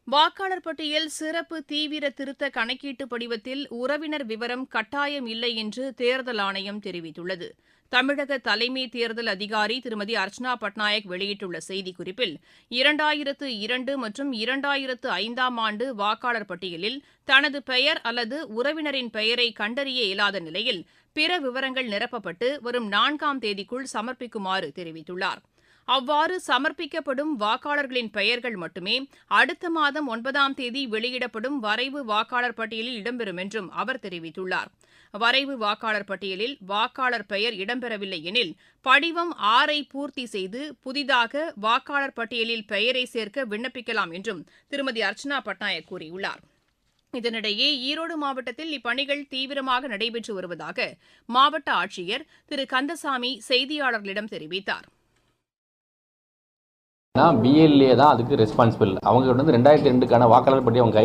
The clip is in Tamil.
வாக்காளர் பட்டியல் சிறப்பு தீவிர திருத்த கணக்கீட்டு படிவத்தில் உறவினர் விவரம் கட்டாயம் இல்லை என்று தேர்தல் ஆணையம் தெரிவித்துள்ளது. தமிழக தலைமை தேர்தல் அதிகாரி திருமதி அர்ச்சனா பட்நாயக் வெளியிட்டுள்ள செய்திக்குறிப்பில் 2002 மற்றும் 2005ஆம் ஆண்டு வாக்காளர் பட்டியலில் தனது பெயர் அல்லது உறவினரின் பெயரை கண்டறிய இயலாத நிலையில் பிற விவரங்கள் நிரப்பப்பட்டு வரும் 4ஆம் தேதிக்குள் சமர்ப்பிக்குமாறு தெரிவித்துள்ளார். அவ்வாறு சமர்ப்பிக்கப்படும் வாக்காளர்களின் பெயர்கள் மட்டுமே அடுத்த மாதம் 9ஆம் தேதி வெளியிடப்படும் வரைவு வாக்காளர் பட்டியலில் இடம்பெறும் என்றும் அவர் தெரிவித்துள்ளார். வரைவு வாக்காளர் பட்டியலில் வாக்காளர் பெயர் இடம்பெறவில்லை எனில் படிவம் 6ஐ பூர்த்தி செய்து புதிதாக வாக்காளர் பட்டியலில் பெயரை சேர்க்க விண்ணப்பிக்கலாம் என்றும் திருமதி அர்ச்சனா பட்நாயக் கூறியுள்ளார். இதனிடையே ஈரோடு மாவட்டத்தில் இப்பணிகள் தீவிரமாக நடைபெற்று வருவதாக மாவட்ட ஆட்சியர் திரு கந்தசாமி செய்தியாளர்களிடம் தெரிவித்தார். பிஎல்ஏ தான் அதுக்கு ரெஸ்பான்சிபிள். அவங்க வந்து 2002க்கான வாக்காளர் பட்டியல் அவங்க